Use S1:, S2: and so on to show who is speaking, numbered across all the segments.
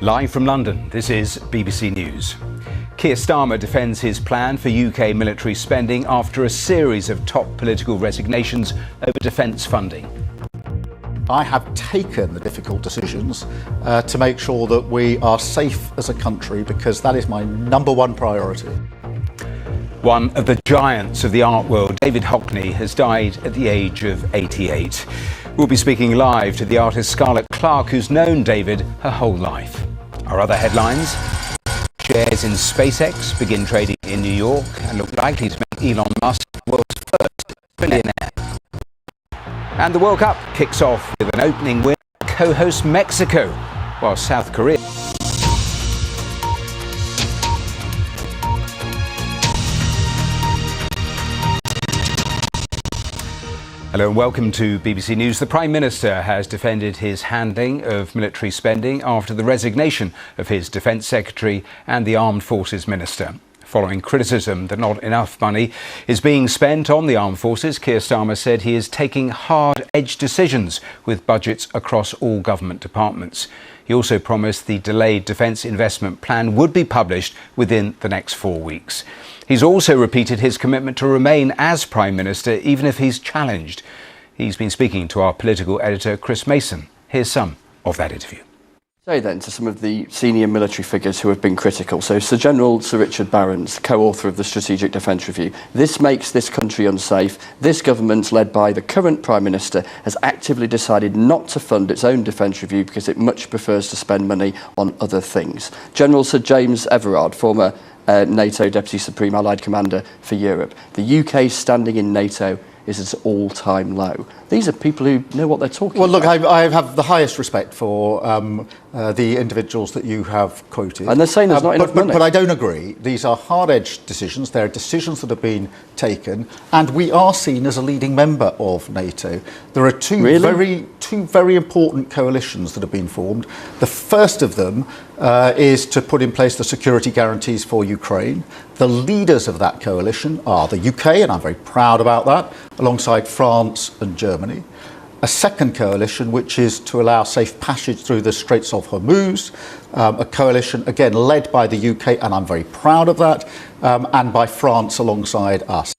S1: Live from London, this is BBC News. Keir Starmer defends his plan for UK military spending after a series of top political resignations over defence funding.
S2: I have taken the difficult decisions to make sure that we are safe as a country, because that is my number one priority.
S1: One of the giants of the art world, David Hockney, has died at the age of 88. We'll be speaking live to the artist Scarlett Clark, who's known David her whole life. Our other headlines: shares in SpaceX begin trading in New York and look likely to make Elon Musk the world's first billionaire. And the World Cup kicks off with an opening win co-host Mexico, while South Korea... Hello and welcome to BBC News. The Prime Minister has defended his handling of military spending after the resignation of his Defence Secretary and the Armed Forces Minister. Following criticism that not enough money is being spent on the armed forces, Keir Starmer said he is taking hard-edged decisions with budgets across all government departments. He also promised the delayed defence investment plan would be published within the next 4 weeks. He's also repeated his commitment to remain as Prime Minister even if he's challenged. He's been speaking to our political editor Chris Mason. Here's some of that interview.
S3: Say then to some of the senior military figures who have been critical. So Sir General Sir Richard Barrons, co-author of the Strategic Defence Review. This makes this country unsafe. This government, led by the current Prime Minister, has actively decided not to fund its own defence review because it much prefers to spend money on other things. General Sir James Everard, former NATO Deputy Supreme Allied Commander for Europe. The UK's standing in NATO is at an all-time low. These are people who know what they're talking about.
S2: Well, look, I have the highest respect for the individuals that you have quoted.
S3: And they're saying there's not enough money.
S2: But I don't agree. These are hard-edged decisions. They're decisions that have been taken, and we are seen as a leading member of NATO. There are two very important coalitions that have been formed. The first of them is to put in place the security guarantees for Ukraine. The leaders of that coalition are the UK, and I'm very proud about that, alongside France and Germany. A second coalition, which is to allow safe passage through the Straits of Hormuz, a coalition, again, led by the UK, and I'm very proud of that, and by France alongside us.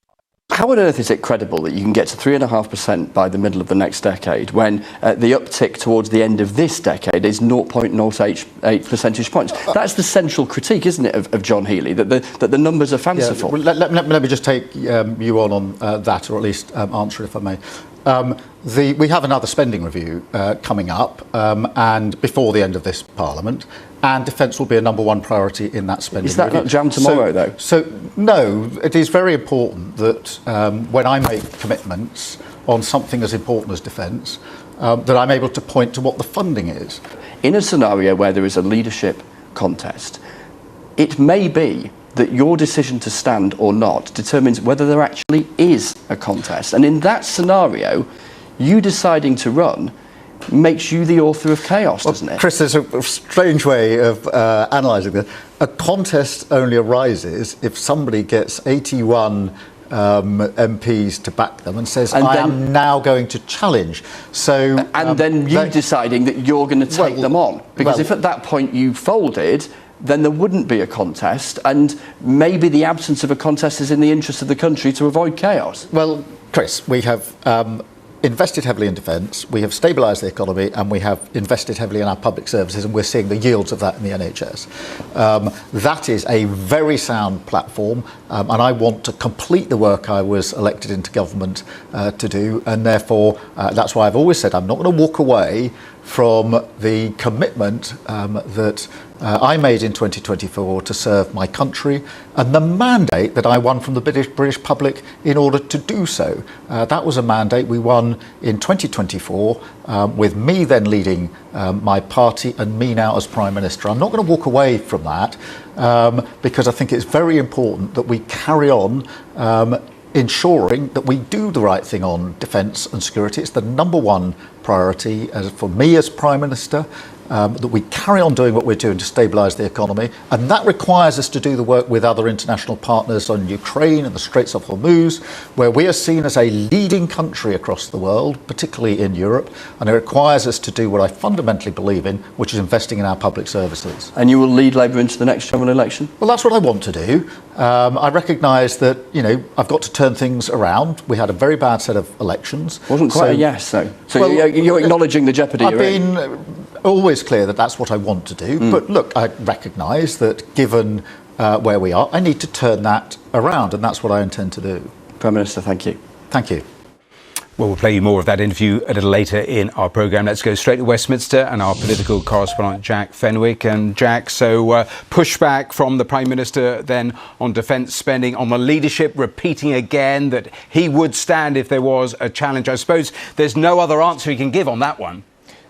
S3: How on earth is it credible that you can get to 3.5% by the middle of the next decade when the uptick towards the end of this decade is 0.08 percentage points? That's the central critique, isn't it, of John Healey, that the numbers are fanciful?
S2: Yeah, well, let me just take you on that, or at least answer it, if I may. We have another spending review coming up, and before the end of this Parliament, and defence will be a number one priority in that spending review.
S3: Is that not jammed tomorrow, though?
S2: So, no, it is very important that when I make commitments on something as important as defence, that I'm able to point to what the funding is.
S3: In a scenario where there is a leadership contest, it may be that your decision to stand or not determines whether there actually is a contest. And in that scenario, you deciding to run makes you the author of chaos, doesn't it?
S2: Chris, there's a strange way of analysing this. A contest only arises if somebody gets 81 MPs to back them and says, I am now going to challenge. So,
S3: and then you deciding that you're going to take them on. Because if at that point you folded, then there wouldn't be a contest, and maybe the absence of a contest is in the interest of the country to avoid chaos.
S2: Well, Chris, we have invested heavily in defence, we have stabilised the economy, and we have invested heavily in our public services, and we're seeing the yields of that in the NHS. That is a very sound platform, and I want to complete the work I was elected into government to do, and therefore that's why I've always said I'm not going to walk away from the commitment that I made in 2024 to serve my country, and the mandate that I won from the British public in order to do so. That was a mandate we won in 2024 with me then leading my party and me now as Prime Minister. I'm not going to walk away from that because I think it's very important that we carry on ensuring that we do the right thing on defence and security. It's the number one priority for me as Prime Minister, that we carry on doing what we're doing to stabilise the economy, and that requires us to do the work with other international partners on Ukraine and the Straits of Hormuz, where we are seen as a leading country across the world, particularly in Europe, and it requires us to do what I fundamentally believe in, which is investing in our public services.
S3: And you will lead Labour into the next general election?
S2: Well, that's what I want to do. I recognise that, I've got to turn things around. We had a very bad set of elections.
S3: Wasn't quite a yes, though. So you're acknowledging the jeopardy you're in?
S2: I've been always clear that that's what I want to do. But look, I recognise that given where we are, I need to turn that around, and that's what I intend to do.
S3: Prime Minister, thank you.
S2: Thank you.
S1: Well, we'll play you more of that interview a little later in our programme. Let's go straight to Westminster and our political correspondent, Jack Fenwick. And Jack, so pushback from the Prime Minister then on defence spending, on the leadership, repeating again that he would stand if there was a challenge. I suppose there's no other answer he can give on that one.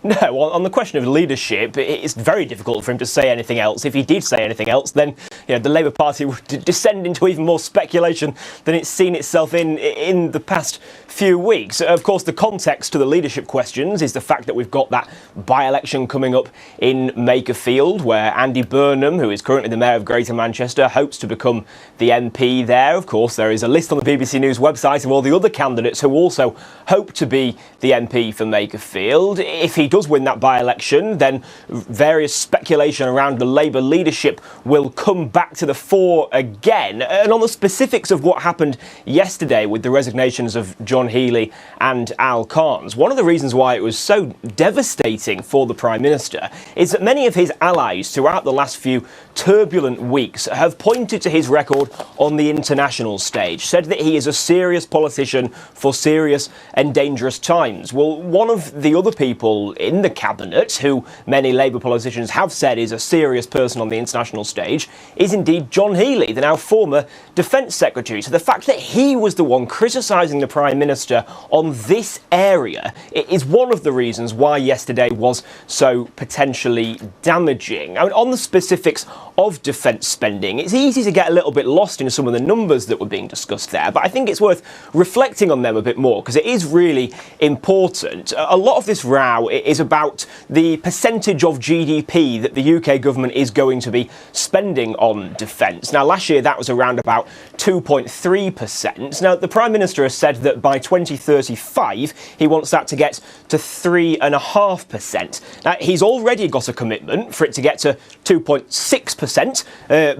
S4: No, on the question of leadership, it's very difficult for him to say anything else. If he did say anything else, then the Labour Party would descend into even more speculation than it's seen itself in the past few weeks. Of course, the context to the leadership questions is the fact that we've got that by-election coming up in Makerfield, where Andy Burnham, who is currently the Mayor of Greater Manchester, hopes to become the MP there. Of course, there is a list on the BBC News website of all the other candidates who also hope to be the MP for Makerfield. If he does win that by-election, then various speculation around the Labour leadership will come back to the fore again. And on the specifics of what happened yesterday with the resignations of John Healey and Al Carnes, one of the reasons why it was so devastating for the Prime Minister is that many of his allies throughout the last few turbulent weeks have pointed to his record on the international stage, said that he is a serious politician for serious and dangerous times. Well, one of the other people in the cabinet, who many Labour politicians have said is a serious person on the international stage, is indeed John Healey, the now former Defence Secretary. So the fact that he was the one criticising the Prime Minister on this area is one of the reasons why yesterday was so potentially damaging. I mean, on the specifics of defence spending, it's easy to get a little bit lost in some of the numbers that were being discussed there, but I think it's worth reflecting on them a bit more because it is really important. A lot of this row is about the percentage of GDP that the UK government is going to be spending on defence. Now, last year that was around about 2.3%. Now, the Prime Minister has said that by 2035 he wants that to get to 3.5%. Now, he's already got a commitment for it to get to 2.6%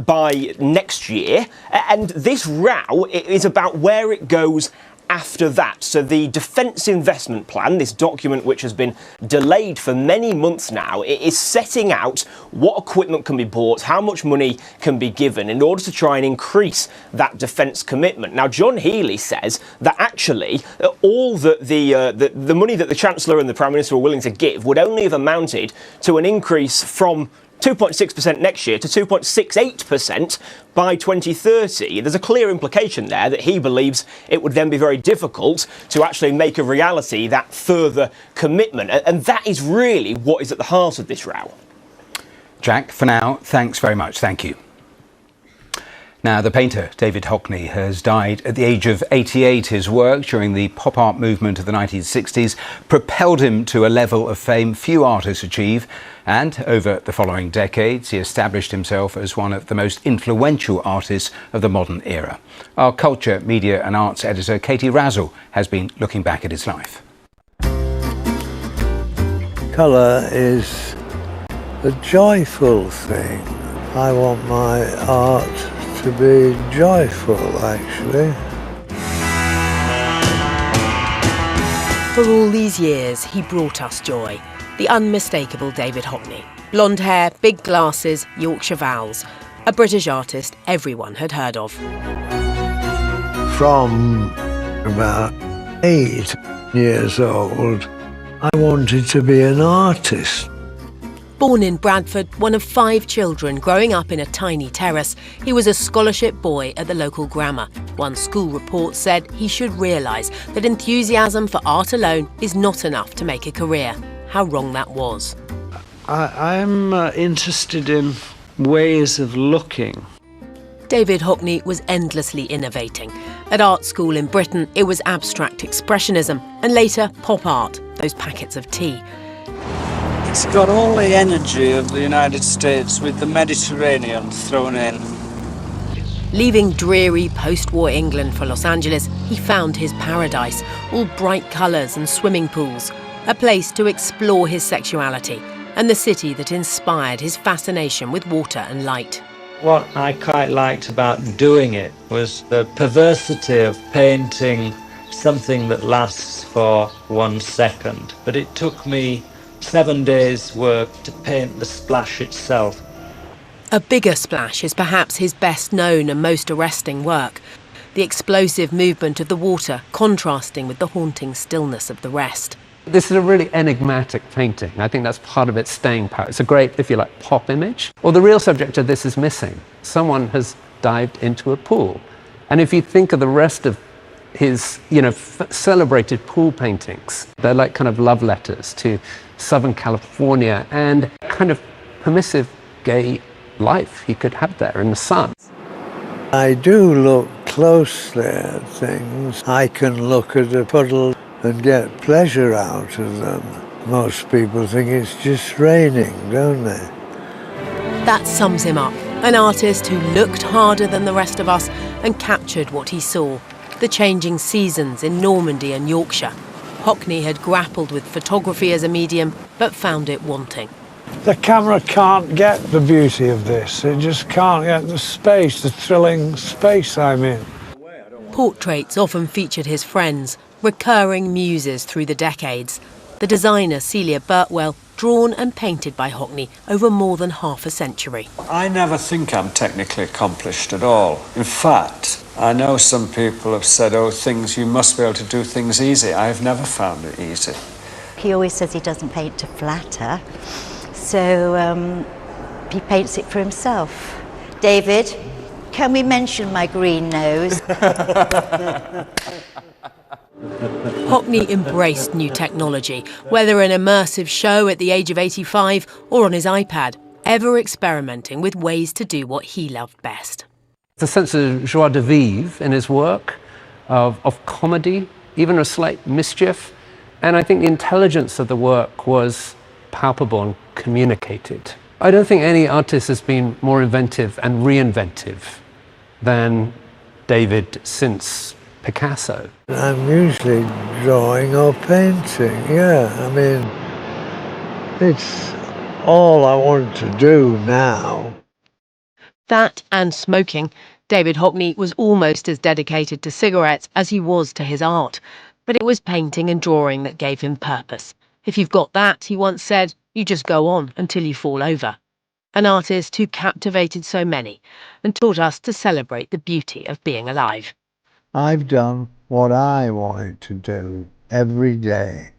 S4: by next year, and this row is about where it goes after that. So the Defence Investment Plan, this document which has been delayed for many months now, it is setting out what equipment can be bought, how much money can be given in order to try and increase that defence commitment. Now, John Healey says that actually all the money that the Chancellor and the Prime Minister were willing to give would only have amounted to an increase from 2.6% next year to 2.68% by 2030. There's a clear implication there that he believes it would then be very difficult to actually make a reality that further commitment. And that is really what is at the heart of this row.
S1: Jack, for now, thanks very much. Thank you. Now, the painter David Hockney has died at the age of 88. His work during the pop art movement of the 1960s propelled him to a level of fame few artists achieve. And over the following decades, he established himself as one of the most influential artists of the modern era. Our culture, media and arts editor Katie Razzle has been looking back at his life.
S5: Colour is a joyful thing. I want my art to be joyful, actually.
S6: For all these years, he brought us joy. The unmistakable David Hockney. Blonde hair, big glasses, Yorkshire vowels. A British artist everyone had heard of.
S5: From about 8 years old, I wanted to be an artist.
S6: Born in Bradford, one of 5 children growing up in a tiny terrace, he was a scholarship boy at the local grammar. One school report said he should realise that enthusiasm for art alone is not enough to make a career. How wrong that was.
S7: I'm interested in ways of looking.
S6: David Hockney was endlessly innovating. At art school in Britain, it was abstract expressionism, and later pop art, those packets of tea.
S7: It's got all the energy of the United States with the Mediterranean thrown in.
S6: Leaving dreary post-war England for Los Angeles, he found his paradise, all bright colours and swimming pools, a place to explore his sexuality, and the city that inspired his fascination with water and light.
S7: What I quite liked about doing it was the perversity of painting something that lasts for 1 second. But it took me 7 days' work to paint the splash itself.
S6: A bigger splash is perhaps his best known and most arresting work. The explosive movement of the water contrasting with the haunting stillness of the rest.
S8: This is a really enigmatic painting. I think that's part of its staying power. It's a great, if you like, pop image. Or the real subject of this is missing. Someone has dived into a pool. And if you think of the rest of his, celebrated pool paintings, they're like kind of love letters to Southern California and kind of permissive gay life he could have there in the sun.
S5: I do look closely at things. I can look at a puddle and get pleasure out of them. Most people think it's just raining, don't they?
S6: That sums him up. An artist who looked harder than the rest of us and captured what he saw. The changing seasons in Normandy and Yorkshire. Hockney had grappled with photography as a medium, but found it wanting.
S5: The camera can't get the beauty of this. It just can't get the space, the thrilling space I'm in.
S6: Portraits often featured his friends, recurring muses through the decades. The designer Celia Birtwell, drawn and painted by Hockney over more than half a century.
S5: I never think I'm technically accomplished at all. In fact, I know some people have said, you must be able to do things easy. I've never found it easy.
S9: He always says he doesn't paint to flatter, so he paints it for himself. David, can we mention my green nose?
S6: Hockney embraced new technology, whether an immersive show at the age of 85 or on his iPad, ever experimenting with ways to do what he loved best.
S8: The sense of joie de vivre in his work, of comedy, even a slight mischief. And I think the intelligence of the work was palpable and communicated. I don't think any artist has been more inventive and reinventive than David since Picasso.
S5: I'm usually drawing or painting, it's all I want to do now.
S6: That and smoking. David Hockney was almost as dedicated to cigarettes as he was to his art. But it was painting and drawing that gave him purpose. If you've got that, he once said, you just go on until you fall over. An artist who captivated so many and taught us to celebrate the beauty of being alive.
S5: I've done what I wanted to do every day.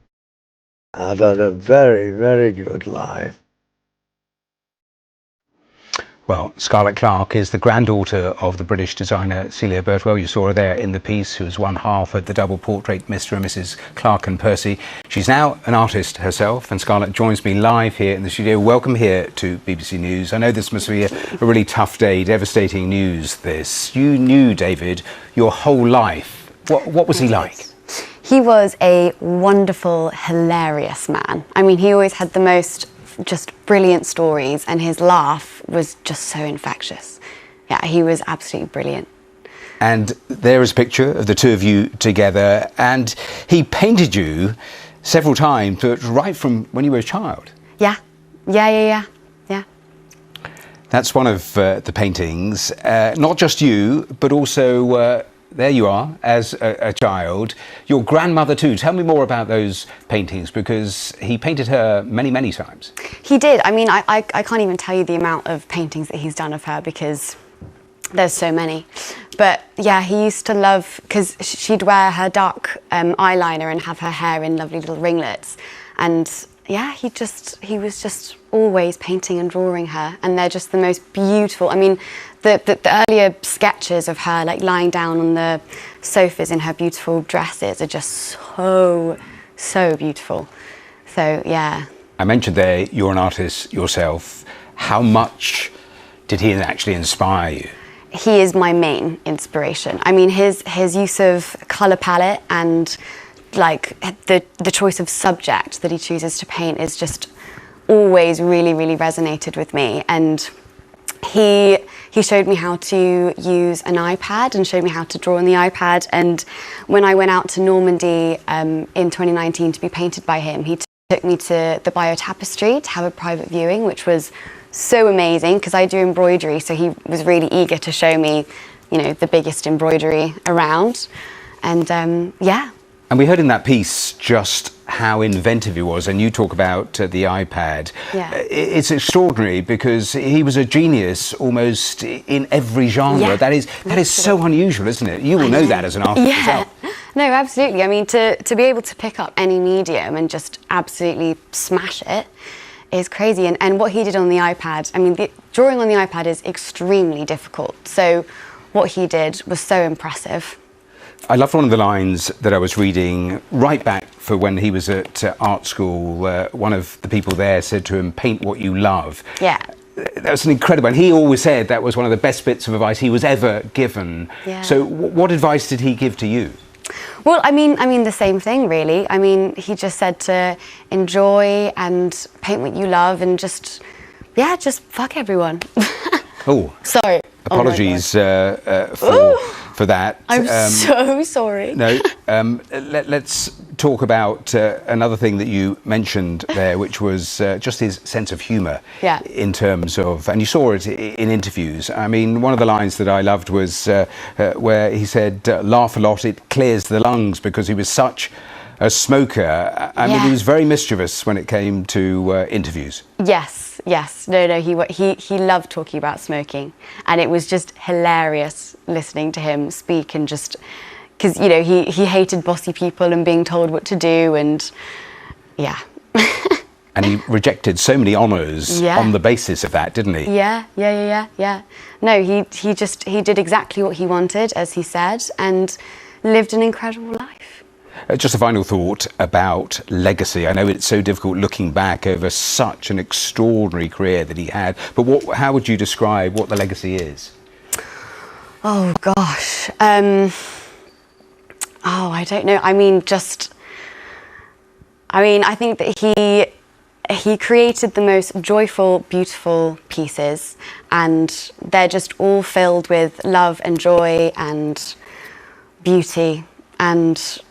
S5: I've had a very, very good life.
S1: Well, Scarlett Clark is the granddaughter of the British designer Celia Birtwell. You saw her there in the piece, who's one half of the double portrait Mr. and Mrs. Clark and Percy. She's now an artist herself, and Scarlett joins me live here in the studio. Welcome here to BBC News. I know this must be a really tough day, devastating news, this. You knew David your whole life. What was he like?
S10: He was a wonderful, hilarious man. I mean, he always had the most just brilliant stories, and his laugh was just so infectious. Yeah, he was absolutely brilliant.
S1: And there is a picture of the two of you together, and he painted you several times, but right from when you were a child.
S10: Yeah.
S1: That's one of the paintings, not just you, but also there you are as a child. Your grandmother too. Tell me more about those paintings, because he painted her many, many times.
S10: He did. I mean, I can't even tell you the amount of paintings that he's done of her, because there's so many. But yeah, he used to love, because she'd wear her dark eyeliner and have her hair in lovely little ringlets. And yeah, he was just always painting and drawing her, and they're just the most beautiful. I mean, the earlier sketches of her like lying down on the sofas in her beautiful dresses are just so beautiful. So yeah. I
S1: mentioned there you're an artist yourself. How much did he actually inspire you?
S10: He is my main inspiration. I mean, his use of colour palette and like the choice of subject that he chooses to paint is just always really, really resonated with me. And he showed me how to use an iPad and showed me how to draw on the iPad. And when I went out to Normandy in 2019 to be painted by him, he took me to the Bayeux Tapestry to have a private viewing, which was so amazing because I do embroidery. So he was really eager to show me, you know, the biggest embroidery around. And yeah.
S1: And we heard in that piece just how inventive he was, and you talk about the iPad.
S10: Yeah.
S1: It's extraordinary because he was a genius almost in every genre.
S10: Yeah.
S1: That is so unusual, isn't it? You will know that as an artist
S10: Yeah.
S1: yourself.
S10: No, absolutely. I mean, to be able to pick up any medium and just absolutely smash it is crazy. And what he did on the iPad, I mean, drawing on the iPad is extremely difficult. So what he did was so impressive.
S1: I loved one of the lines that I was reading right back for when he was at art school. One of the people there said to him, "Paint what you love."
S10: Yeah.
S1: That was an incredible, and he always said that was one of the best bits of advice he was ever given.
S10: Yeah.
S1: So what advice did he give to you?
S10: Well, I mean the same thing, really. I mean, he just said to enjoy and paint what you love and just fuck everyone.
S1: Oh.
S10: Sorry.
S1: Apologies for that.
S10: I'm so sorry.
S1: No, let's talk about another thing that you mentioned there, which was just his sense of humour.
S10: Yeah.
S1: In terms of, and you saw it in interviews. I mean, one of the lines that I loved was where he said, "Laugh a lot, it clears the lungs," because he was such a smoker. I mean, he was very mischievous when it came to interviews.
S10: Yes. No, he loved talking about smoking, and it was just hilarious listening to him speak, and just because, you know, he hated bossy people and being told what to do, and yeah.
S1: And he rejected so many honours on the basis of that, didn't he?
S10: Yeah. No, he did exactly what he wanted, as he said, and lived an incredible life.
S1: Just a final thought about legacy. I know it's so difficult looking back over such an extraordinary career that he had, but how would you describe what the legacy is?
S10: Oh gosh. I don't know. I mean, I think that he created the most joyful, beautiful pieces, and they're just all filled with love and joy and beauty. And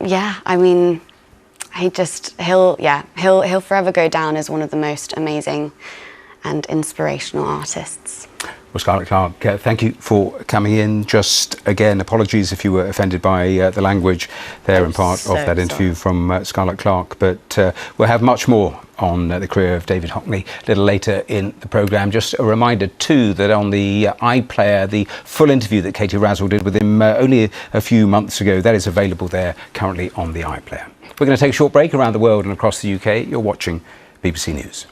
S10: yeah, I mean, he'll forever go down as one of the most amazing and inspirational artists.
S1: Well, Scarlett Clark, thank you for coming in. Just again, apologies if you were offended by the language there in part of that interview from Scarlett Clark, but we'll have much more on the career of David Hockney a little later in the programme. Just a reminder too that on the iPlayer, the full interview that Katie Razzle did with him only a few months ago, that is available there currently on the iPlayer. We're going to take a short break. Around the world and across the UK, you're watching BBC News.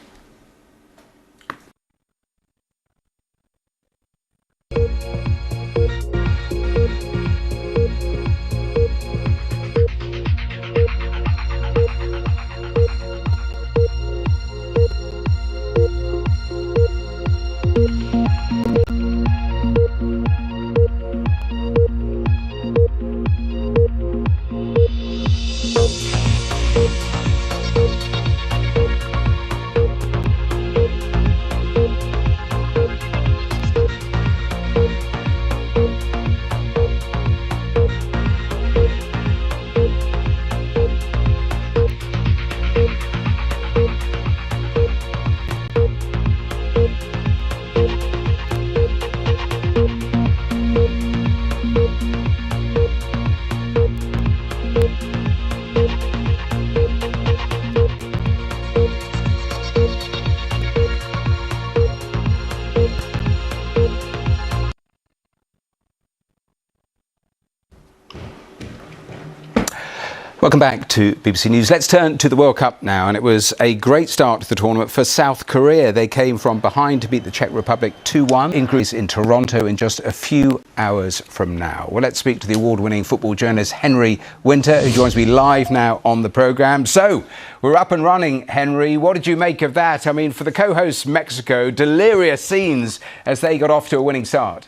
S1: Welcome back to BBC News. Let's turn to the World Cup now, and it was a great start to the tournament for South Korea. They came from behind to beat the Czech Republic 2-1 in Greece in Toronto in just a few hours from now. Well, let's speak to the award-winning football journalist Henry Winter, who joins me live now on the programme. So, we're up and running, Henry. What did you make of that? I mean, for the co-hosts Mexico, delirious scenes as they got off to a winning start.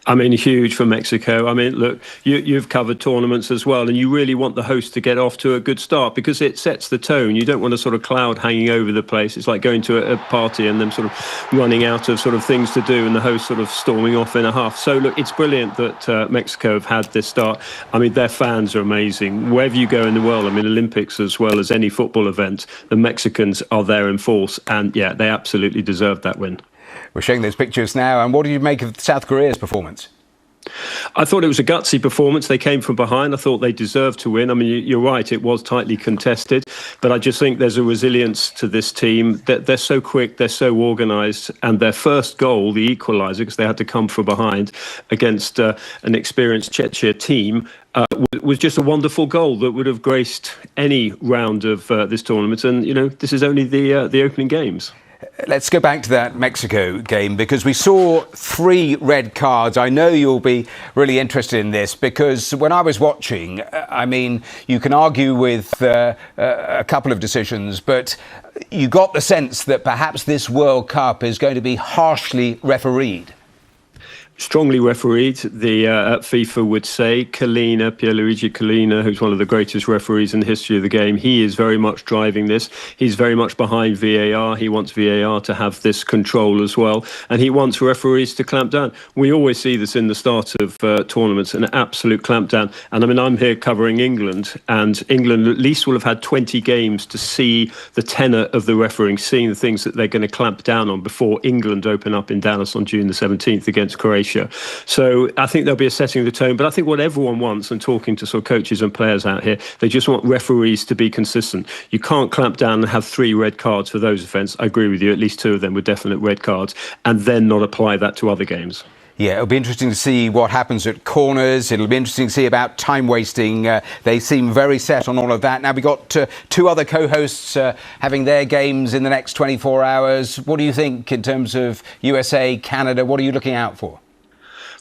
S11: I mean, huge for Mexico. I mean, look, you've covered tournaments as well, and you really want the host to get off to a good start because it sets the tone. You don't want a sort of cloud hanging over the place. It's like going to a party and them sort of running out of sort of things to do and the host sort of storming off in a huff. So, look, it's brilliant that Mexico have had this start. I mean, their fans are amazing. Wherever you go in the world, I mean, Olympics as well as any football event, the Mexicans are there in force. And, yeah, they absolutely deserved that win.
S1: We're showing those pictures now. And what do you make of South Korea's performance?
S11: I thought it was a gutsy performance. They came from behind. I thought they deserved to win. I mean, you're right, it was tightly contested, but I just think there's a resilience to this team. They're so quick, they're so organised, and their first goal, the equaliser, because they had to come from behind against an experienced Czechia team, was just a wonderful goal that would have graced any round of this tournament. And, you know, this is only the opening games.
S1: Let's go back to that Mexico game because we saw 3 red cards. I know you'll be really interested in this because when I was watching, I mean, you can argue with a couple of decisions, but you got the sense that perhaps this World Cup is going to be harshly refereed.
S11: Strongly refereed, the FIFA would say. Pierluigi Collina, who's one of the greatest referees in the history of the game, he is very much driving this. He's very much behind VAR. He wants VAR to have this control as well, and he wants referees to clamp down. We always see this in the start of tournaments, an absolute clampdown. And I mean, I'm here covering England, and England at least will have had 20 games to see the tenor of the refereeing, seeing the things that they're going to clamp down on before England open up in Dallas on June the 17th against Croatia. So I think there'll be a setting of the tone. But I think what everyone wants, and talking to sort of coaches and players out here, they just want referees to be consistent. You can't clamp down and have 3 red cards for those offences. I agree with you. At least 2 of them were definite red cards, and then not apply that to other games.
S1: Yeah, it'll be interesting to see what happens at corners. It'll be interesting to see about time wasting. They seem very set on all of that. Now, we've got 2 other co-hosts having their games in the next 24 hours. What do you think in terms of USA, Canada? What are you looking out for?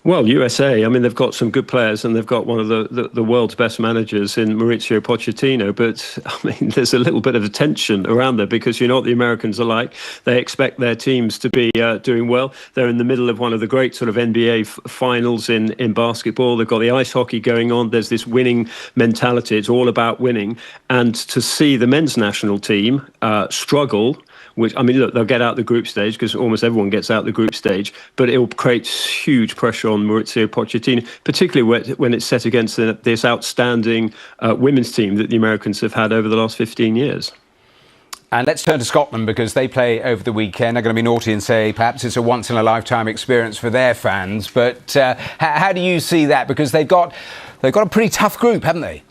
S11: Well, USA, I mean, they've got some good players and they've got one of the world's best managers in Mauricio Pochettino. But, I mean, there's a little bit of a tension around there because you know what the Americans are like. They expect their teams to be doing well. They're in the middle of one of the great sort of NBA finals in basketball. They've got the ice hockey going on. There's this winning mentality. It's all about winning. And to see the men's national team struggle, which, I mean, look, they'll get out the group stage because almost everyone gets out the group stage, but it will create huge pressure on Mauricio Pochettino, particularly when it's set against this outstanding women's team that the Americans have had over the last 15 years.
S1: And let's turn to Scotland because they play over the weekend. They're going to be naughty and say perhaps it's a once-in-a-lifetime experience for their fans. But how do you see that? Because they've got a pretty tough group, haven't they?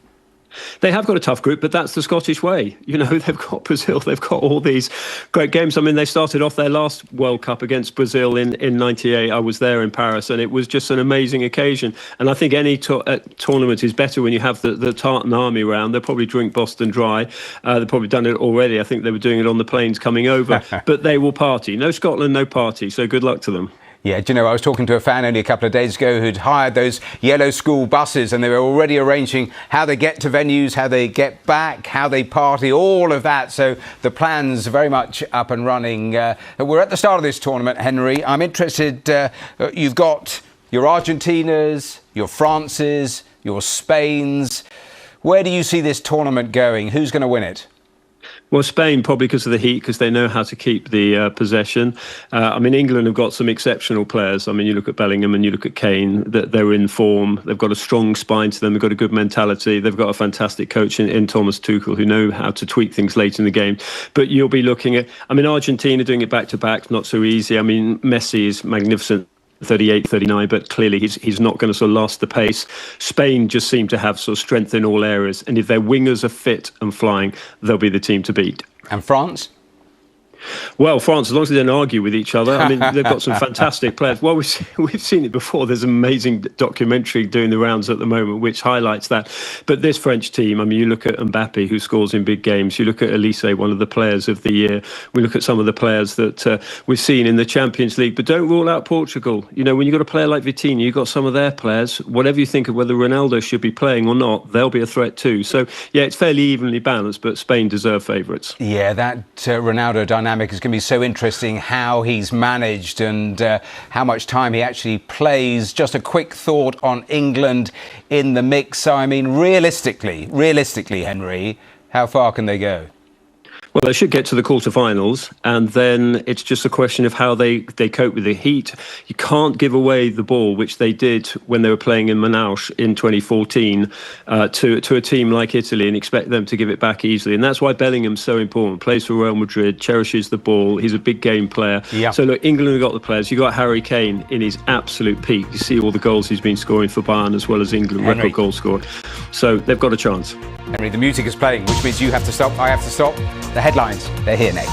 S11: They have got a tough group, but that's the Scottish way. You know, they've got Brazil, they've got all these great games. I mean, they started off their last World Cup against Brazil in 98. I was there in Paris, and it was just an amazing occasion. And I think any tournament is better when you have the Tartan Army round. They'll probably drink Boston Dry. They've probably done it already. I think they were doing it on the planes coming over. But they will party. No Scotland, no party. So good luck to them.
S1: Yeah, do you know, I was talking to a fan only a couple of days ago who'd hired those yellow school buses and they were already arranging how they get to venues, how they get back, how they party, all of that. So the plan's very much up and running. We're at the start of this tournament, Henry. I'm interested, you've got your Argentinas, your Frances, your Spains. Where do you see this tournament going? Who's going to win it?
S11: Well, Spain, probably because of the heat, because they know how to keep the possession. I mean, England have got some exceptional players. I mean, you look at Bellingham and you look at Kane, they're in form. They've got a strong spine to them. They've got a good mentality. They've got a fantastic coach in Thomas Tuchel who know how to tweak things late in the game. But you'll be looking at, I mean, Argentina doing it back-to-back, not so easy. I mean, Messi is magnificent. 38, 39, but clearly he's not going to sort of last the pace. Spain just seem to have sort of strength in all areas, and if their wingers are fit and flying, they'll be the team to beat.
S1: And France?
S11: Well, France, as long as they don't argue with each other, I mean, they've got some fantastic players. Well, we've seen it before. There's an amazing documentary doing the rounds at the moment, which highlights that. But this French team, I mean, you look at Mbappe, who scores in big games. You look at Elise, one of the players of the year. We look at some of the players that we've seen in the Champions League. But don't rule out Portugal. You know, when you've got a player like Vitinha, you've got some of their players. Whatever you think of whether Ronaldo should be playing or not, they'll be a threat too. So, yeah, it's fairly evenly balanced, but Spain deserve favourites.
S1: Yeah, that Ronaldo dynamic dynamic is going to be so interesting, how he's managed and how much time he actually plays. Just a quick thought on England in the mix. I mean, realistically, Henry, how far can they go?
S11: Well, they should get to the quarterfinals, and then it's just a question of how they cope with the heat. You can't give away the ball, which they did when they were playing in Manaus in 2014, to a team like Italy and expect them to give it back easily. And that's why Bellingham's so important. Plays for Real Madrid, cherishes the ball. He's a big game player. Yep. So look, England have got the players. You've got Harry Kane in his absolute peak. You see all the goals he's been scoring for Bayern as well as England, record goal scorer. So they've got a chance.
S1: Henry, the music is playing, which means you have to stop, I have to stop. The headlines, they're here next.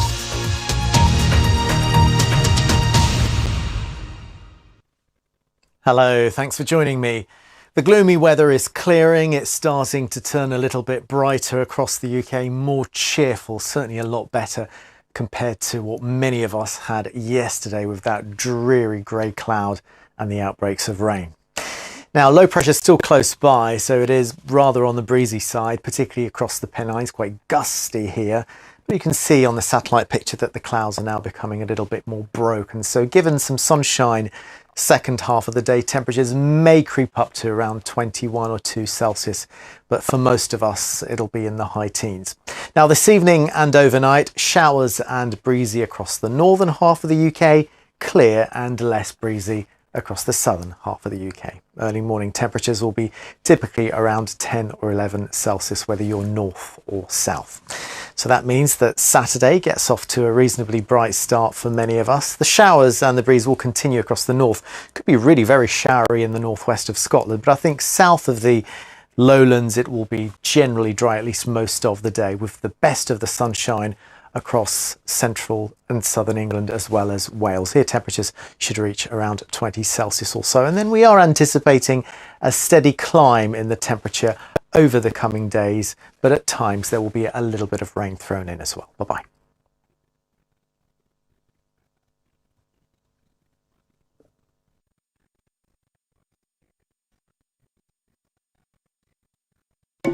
S12: Hello, thanks for joining me. The gloomy weather is clearing. It's starting to turn a little bit brighter across the UK, more cheerful, certainly a lot better compared to what many of us had yesterday with that dreary grey cloud and the outbreaks of rain. Now, low pressure is still close by, so it is rather on the breezy side, particularly across the Pennines, quite gusty here. But you can see on the satellite picture that the clouds are now becoming a little bit more broken. So given some sunshine, second half of the day, temperatures may creep up to around 21 or 2 Celsius. But for most of us, it'll be in the high teens. Now, this evening and overnight, showers and breezy across the northern half of the UK, clear and less breezy across the southern half of the UK. Early morning temperatures will be typically around 10 or 11 Celsius, whether you're north or south. So that means that Saturday gets off to a reasonably bright start for many of us. The showers and the breeze will continue across the north. Could be really very showery in the northwest of Scotland, but I think south of the lowlands it will be generally dry at least most of the day, with the best of the sunshine across central and southern England as well as Wales. Here temperatures should reach around 20 Celsius or so. And then we are anticipating a steady climb in the temperature over the coming days, but at times there will be a little bit of rain thrown in as well. Bye-bye.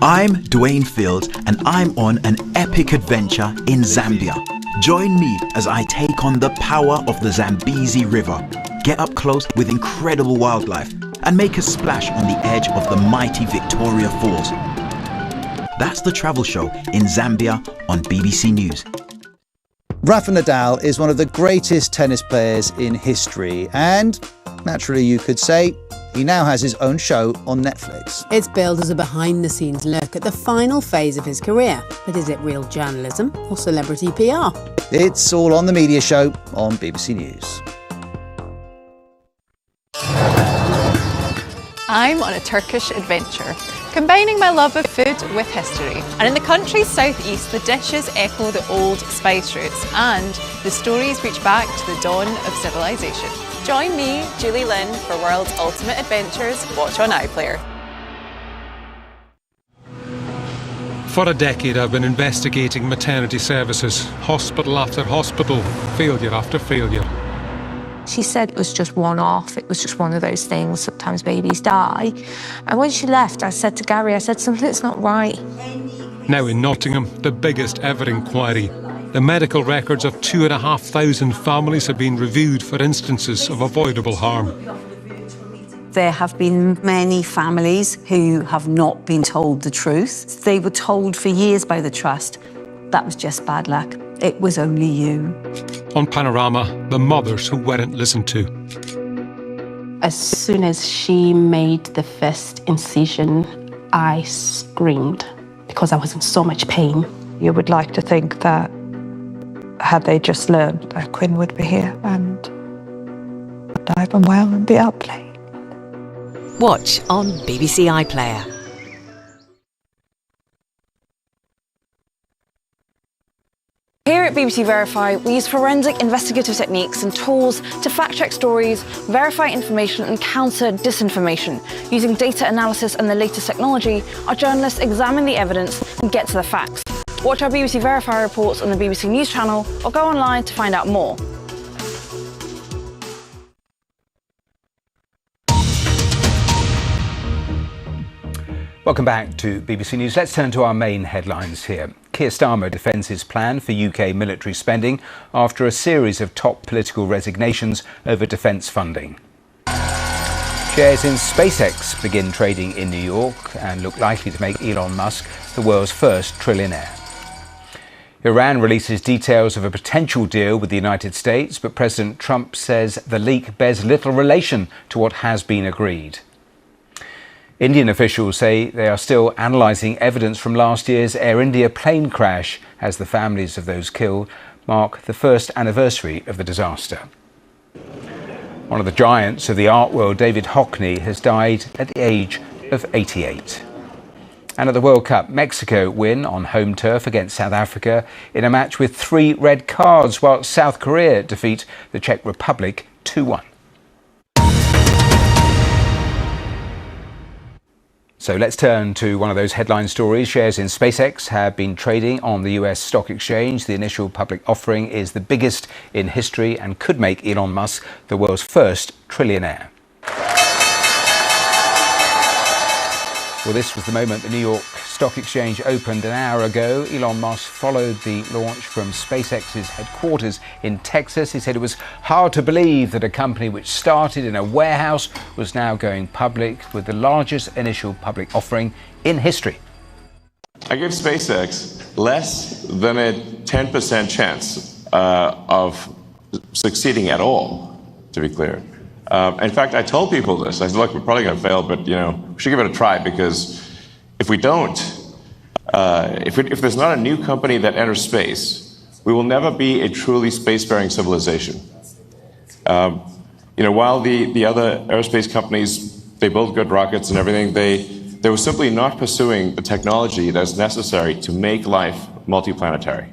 S13: I'm Dwayne Fields and I'm on an epic adventure in Zambia. Join me as I take on the power of the Zambezi River, get up close with incredible wildlife and make a splash on the edge of the mighty Victoria Falls. That's the travel show in Zambia on BBC News.
S14: Rafa Nadal is one of the greatest tennis players in history and, naturally you could say, he now has his own show on Netflix.
S15: It's billed as a behind-the-scenes look at the final phase of his career. But is it real journalism or celebrity PR?
S14: It's all on The Media Show on BBC News.
S16: I'm on a Turkish adventure, combining my love of food with history. And in the country's southeast, the dishes echo the old spice routes and the stories reach back to the dawn of civilization. Join me, Julie Lynn, for World's Ultimate Adventures. Watch on iPlayer.
S17: For a decade, I've been investigating maternity services, hospital after hospital, failure after failure.
S18: She said it was just one-off, it was just one of those things, sometimes babies die. And when she left, I said to Gary, I said, something's not right.
S17: Now in Nottingham, the biggest ever inquiry. The medical records of 2,500 families have been reviewed for instances of avoidable harm.
S19: There have been many families who have not been told the truth. They were told for years by the Trust, that was just bad luck. It was only you.
S17: On Panorama, the mothers who weren't listened to.
S20: As soon as she made the first incision, I screamed because I was in so much pain.
S18: You would like to think that had they just learned that Quinn would be here and alive and well and be out playing.
S21: Watch on BBC iPlayer.
S22: Here at BBC Verify, we use forensic investigative techniques and tools to fact-check stories, verify information and counter disinformation. Using data analysis and the latest technology, our journalists examine the evidence and get to the facts. Watch our BBC Verify reports on the BBC News channel or go online to find out more.
S1: Welcome back to BBC News. Let's turn to our main headlines here. Keir Starmer defends his plan for UK military spending after a series of top political resignations over defence funding. Shares in SpaceX begin trading in New York and look likely to make Elon Musk the world's first trillionaire. Iran releases details of a potential deal with the United States, but President Trump says the leak bears little relation to what has been agreed. Indian officials say they are still analysing evidence from last year's Air India plane crash as the families of those killed mark the first anniversary of the disaster. One of the giants of the art world, David Hockney, has died at the age of 88. And at the World Cup, Mexico win on home turf against South Africa in a match with 3 red cards, while South Korea defeat the Czech Republic 2-1. So let's turn to one of those headline stories. Shares in SpaceX have been trading on the US stock exchange. The initial public offering is the biggest in history and could make Elon Musk the world's first trillionaire. Well, this was the moment the New York Stock Exchange opened an hour ago. Elon Musk followed the launch from SpaceX's headquarters in Texas. He said it was hard to believe that a company which started in a warehouse was now going public with the largest initial public offering in history.
S2: I give SpaceX less than a 10% chance of succeeding at all, to be clear. In fact, I told people this. I said, look, we're probably going to fail, but, we should give it a try, because if we don't, if there's not a new company that enters space, we will never be a truly spacefaring civilization. While the other aerospace companies, they build good rockets and everything, they were simply not pursuing the technology that's necessary to make life multiplanetary.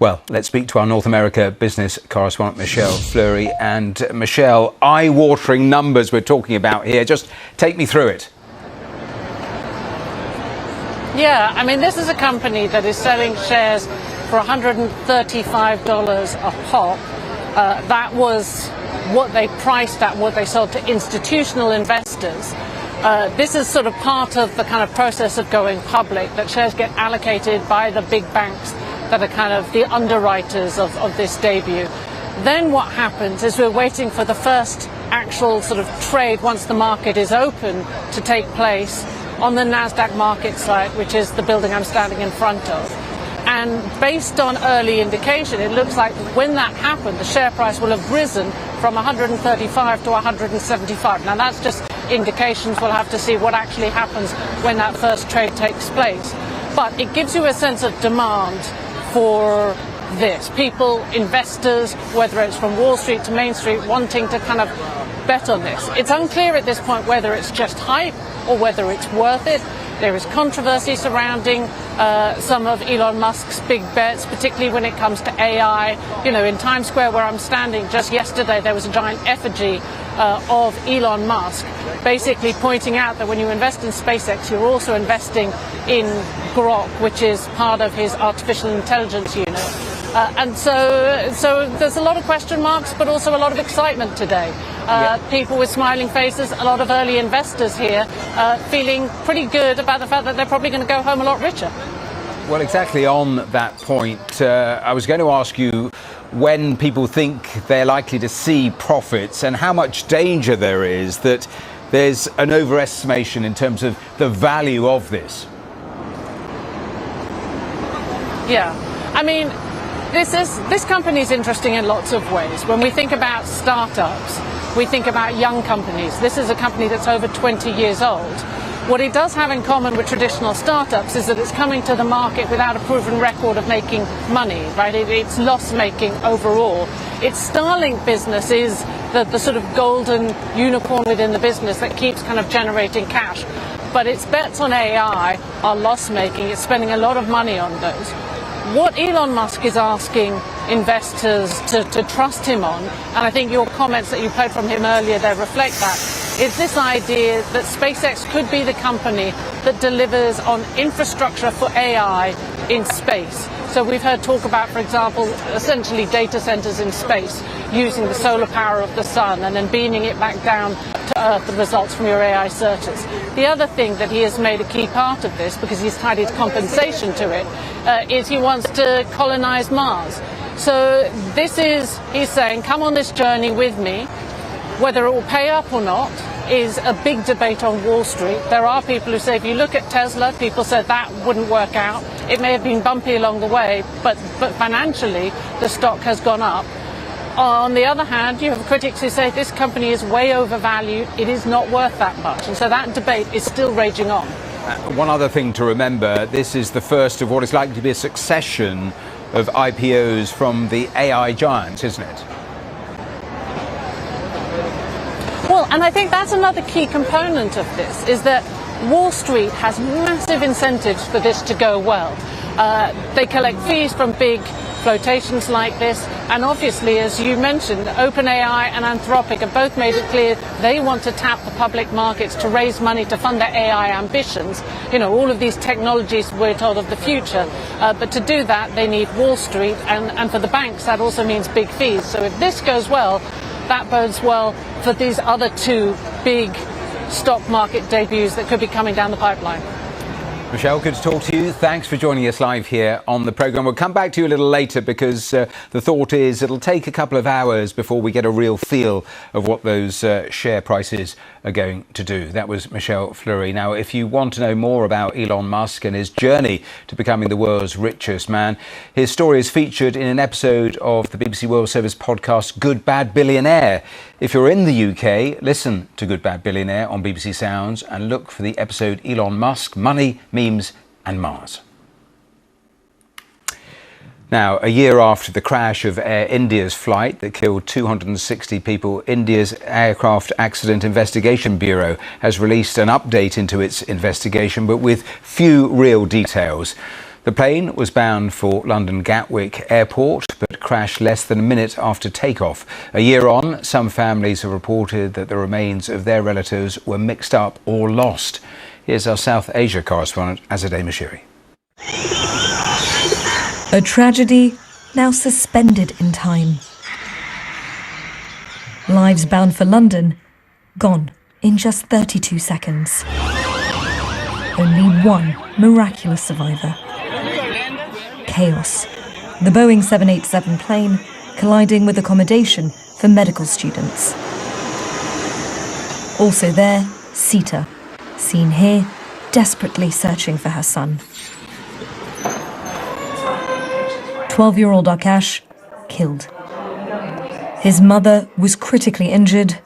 S1: Well, let's speak to our North America business correspondent, Michelle Fleury. And Michelle, eye-watering numbers we're talking about here. Just take me through it.
S3: Yeah, I mean, this is a company that is selling shares for $135 a pop. That was what they priced at, what they sold to institutional investors. This is sort of part of the kind of process of going public, that shares get allocated by the big banks that are kind of the underwriters of this debut. Then what happens is we're waiting for the first actual sort of trade, once the market is open, to take place on the NASDAQ market site, which is the building I'm standing in front of. And based on early indication, it looks like when that happened, the share price will have risen from 135 to 175. Now that's just indications. We'll have to see what actually happens when that first trade takes place. But it gives you a sense of demand for this. People, investors, whether it's from Wall Street to Main Street, wanting to kind of bet on this. It's unclear at this point whether it's just hype or whether it's worth it. There is controversy surrounding some of Elon Musk's big bets, particularly when it comes to AI. In Times Square where I'm standing, just yesterday there was a giant effigy of Elon Musk, basically pointing out that when you invest in SpaceX, you're also investing in Grok, which is part of his artificial intelligence unit. And so there's a lot of question marks, but also a lot of excitement today. People with smiling faces, a lot of early investors here feeling pretty good about the fact that they're probably going to go home a lot richer.
S1: Well, exactly on that point, I was going to ask you when people think they're likely to see profits and how much danger there is that there's an overestimation in terms of the value of this.
S3: Yeah, I mean, this company is interesting in lots of ways. When we think about startups, we think about young companies. This is a company that's over 20 years old. What it does have in common with traditional startups is that it's coming to the market without a proven record of making money, right? It's loss-making overall. Its Starlink business is the sort of golden unicorn within the business that keeps kind of generating cash. But its bets on AI are loss-making. It's spending a lot of money on those. What Elon Musk is asking investors to trust him on, and I think your comments that you played from him earlier there reflect that, is this idea that SpaceX could be the company that delivers on infrastructure for AI in space. So we've heard talk about, for example, essentially data centers in space using the solar power of the sun and then beaming it back down to Earth, the results from your AI searches. The other thing that he has made a key part of this, because he's tied his compensation to it, is he wants to colonize Mars. So this is, he's saying, come on this journey with me. Whether it will pay up or not is a big debate on Wall Street. There are people who say, if you look at Tesla, people said that wouldn't work out. It may have been bumpy along the way, but financially, the stock has gone up. On the other hand, you have critics who say this company is way overvalued. It is not worth that much. And so that debate is still raging on.
S1: One other thing to remember, this is the first of what is likely to be a succession of IPOs from the AI giants, isn't it?
S3: Well, and I think that's another key component of this, is that Wall Street has massive incentives for this to go well. They collect fees from big flotations like this, and obviously, as you mentioned, OpenAI and Anthropic have both made it clear they want to tap the public markets to raise money to fund their AI ambitions. You know, all of these technologies we're told of the future, but to do that they need Wall Street, and for the banks that also means big fees. So if this goes well, that bodes well for these other two big stock market debuts that could be coming down the pipeline.
S1: Michelle, good to talk to you. Thanks for joining us live here on the programme. We'll come back to you a little later because the thought is it'll take a couple of hours before we get a real feel of what those share prices are going to do. That was Michelle Fleury. Now, if you want to know more about Elon Musk and his journey to becoming the world's richest man, his story is featured in an episode of the BBC World Service podcast Good Bad Billionaire. If you're in the UK, listen to Good Bad Billionaire on BBC Sounds and look for the episode Elon Musk, Money, Memes and Mars. Now, a year after the crash of Air India's flight that killed 260 people, India's Aircraft Accident Investigation Bureau has released an update into its investigation, but with few real details. The plane was bound for London Gatwick Airport, but crashed less than a minute after takeoff. A year on, some families have reported that the remains of their relatives were mixed up or lost. Here's our South Asia correspondent, Azadeh Mashiri.
S4: A tragedy now suspended in time. Lives bound for London, gone in just 32 seconds. Only one miraculous survivor. Chaos. The Boeing 787 plane colliding with accommodation for medical students. Also there, Sita, seen here, desperately searching for her son. 12-year-old Akash, killed. His mother was critically injured.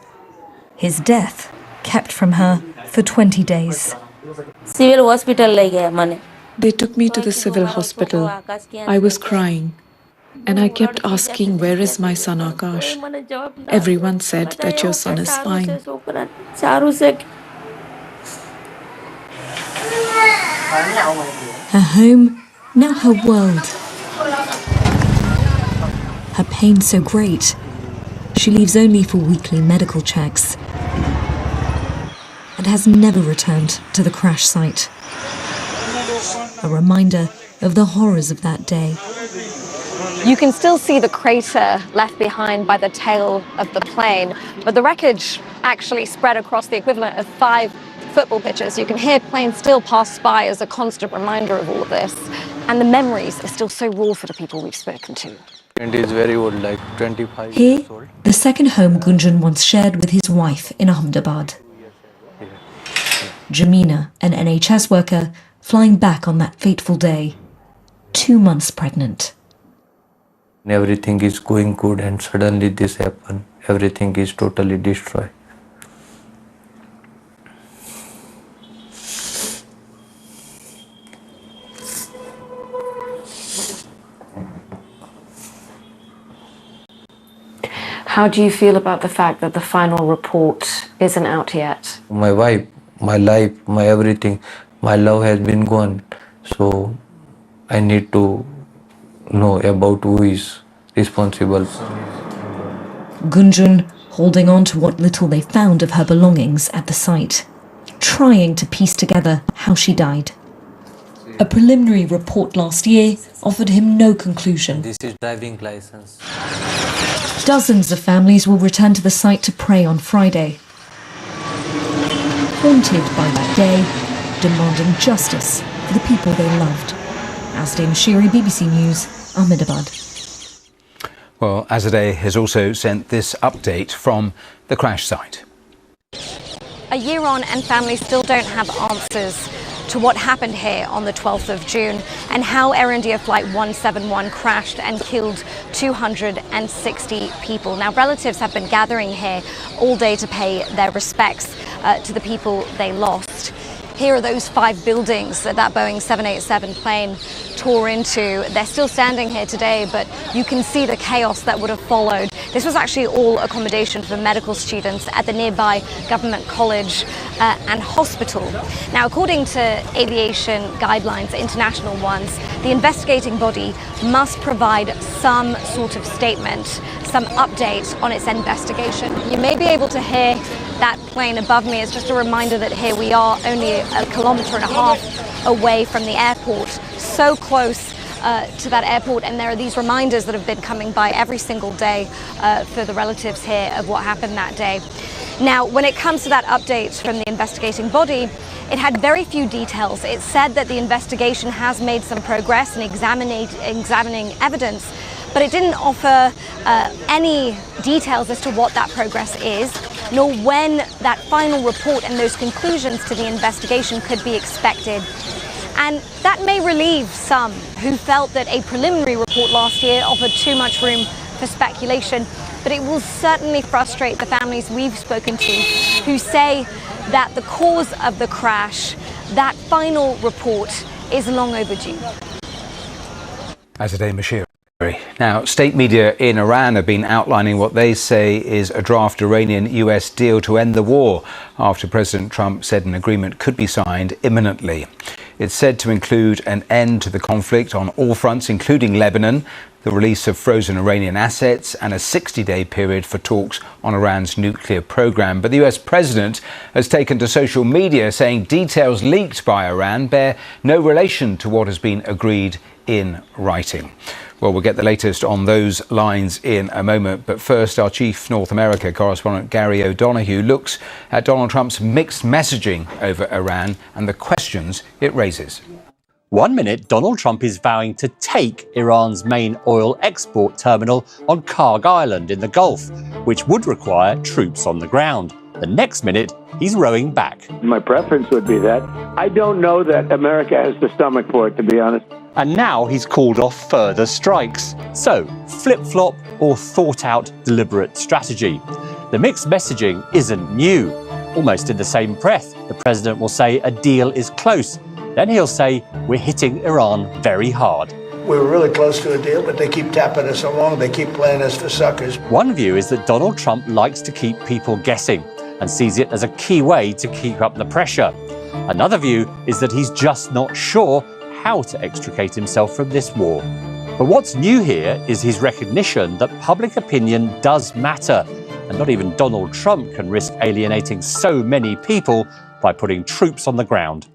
S4: His death kept from her for 20 days.
S7: Civil hospital le gaya mane.
S23: They took me to the civil hospital. I was crying, and I kept asking, where is my son Akash? Everyone said that your son is fine.
S4: Her home, now her world. Her pain so great, she leaves only for weekly medical checks and has never returned to the crash site. A reminder of the horrors of that day.
S24: You can still see the crater left behind by the tail of the plane, but the wreckage actually spread across the equivalent of 5 football pitches. You can hear planes still pass by as a constant reminder of all of this. And the memories are still so raw for the people we've spoken to.
S25: And is very old, like 25
S4: Here,
S25: years old.
S4: the second home Gunjan once shared with his wife in Ahmedabad. Jamina, an NHS worker, flying back on that fateful day, 2 months pregnant.
S25: Everything is going good and suddenly this happened. Everything is totally destroyed.
S24: How do you feel about the fact that the final report isn't out yet?
S25: My wife, my life, my everything, my love has been gone. So I need to know about who is responsible.
S4: Gunjan holding on to what little they found of her belongings at the site, trying to piece together how she died. A preliminary report last year offered him no conclusion.
S25: This is driving license.
S4: Dozens of families will return to the site to pray on Friday, haunted by that day, demanding justice for the people they loved. Azadeh Mashiri, BBC News, Ahmedabad.
S1: Well, Azadeh has also sent this update from the crash site.
S24: A year on and families still don't have answers to what happened here on the 12th of June and how Air India Flight 171 crashed and killed 260 people. Now, relatives have been gathering here all day to pay their respects to the people they lost. Here are those 5 buildings that Boeing 787 plane tore into. They're still standing here today, but you can see the chaos that would have followed. This was actually all accommodation for medical students at the nearby government college and hospital. Now, according to aviation guidelines, international ones, the investigating body must provide some sort of statement, some update on its investigation. You may be able to hear that plane above me. It's just a reminder that here we are only a kilometre and a half away from the airport, so close to that airport, and there are these reminders that have been coming by every single day for the relatives here of what happened that day. Now, when it comes to that update from the investigating body, it had very few details. It said that the investigation has made some progress in examining evidence, but it didn't offer any details as to what that progress is, nor when that final report and those conclusions to the investigation could be expected. And that may relieve some who felt that a preliminary report last year offered too much room for speculation, but it will certainly frustrate the families we've spoken to who say that the cause of the crash, that final report, is long overdue.
S1: Azadeh Mashiri. Now, state media in Iran have been outlining what they say is a draft Iranian-US deal to end the war after President Trump said an agreement could be signed imminently. It's said to include an end to the conflict on all fronts, including Lebanon, the release of frozen Iranian assets, and a 60-day period for talks on Iran's nuclear program. But the US president has taken to social media saying details leaked by Iran bear no relation to what has been agreed in writing. Well, we'll get the latest on those lines in a moment. But first, our chief North America correspondent, Gary O'Donoghue, looks at Donald Trump's mixed messaging over Iran and the questions it raises.
S5: 1 minute, Donald Trump is vowing to take Iran's main oil export terminal on Karg Island in the Gulf, which would require troops on the ground. The next minute, he's rowing back.
S6: My preference would be that. I don't know that America has the stomach for it, to be honest.
S5: And now he's called off further strikes. So, flip-flop or thought-out deliberate strategy? The mixed messaging isn't new. Almost in the same breath, the president will say a deal is close. Then he'll say, we're hitting Iran very hard.
S8: We were really close to a deal, but they keep tapping us along. They keep playing us for suckers.
S5: One view is that Donald Trump likes to keep people guessing and sees it as a key way to keep up the pressure. Another view is that he's just not sure how to extricate himself from this war. But what's new here is his recognition that public opinion does matter, and not even Donald Trump can risk alienating so many people by putting troops on the ground.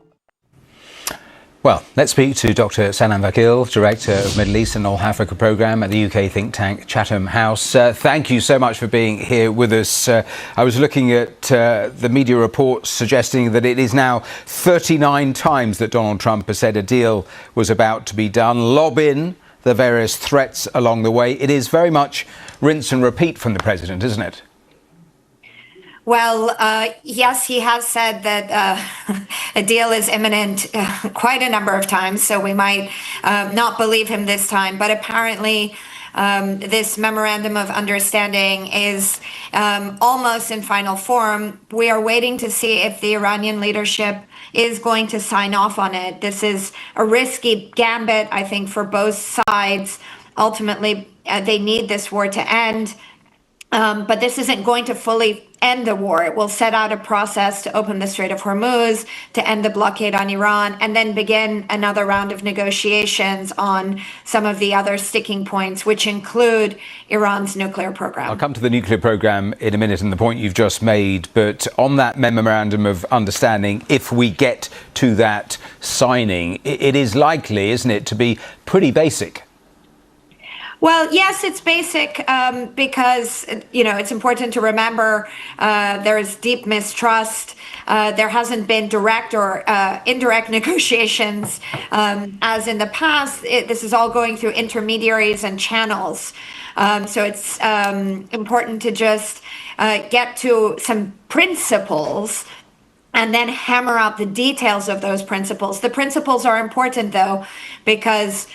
S1: Well, let's speak to Dr. Sanam Vakil, Director of Middle East and North Africa Programme at the UK think tank Chatham House. Thank you so much for being here with us. I was looking at the media reports suggesting that it is now 39 times that Donald Trump has said a deal was about to be done. Lob in the various threats along the way. It is very much rinse and repeat from the president, isn't it?
S9: Well, yes, he has said that a deal is imminent quite a number of times, so we might not believe him this time. But apparently, this memorandum of understanding is almost in final form. We are waiting to see if the Iranian leadership is going to sign off on it. This is a risky gambit, I think, for both sides. Ultimately, they need this war to end. But this isn't going to fully end the war. It will set out a process to open the Strait of Hormuz, to end the blockade on Iran, and then begin another round of negotiations on some of the other sticking points, which include Iran's nuclear program.
S1: I'll come to the nuclear program in a minute and the point you've just made, but on that memorandum of understanding, if we get to that signing, it is likely, isn't it, to be pretty basic?
S9: Well, yes, it's basic because, it's important to remember there is deep mistrust. There hasn't been direct or indirect negotiations as in the past. This is all going through intermediaries and channels. So it's important to just get to some principles and then hammer out the details of those principles. The principles are important, though, because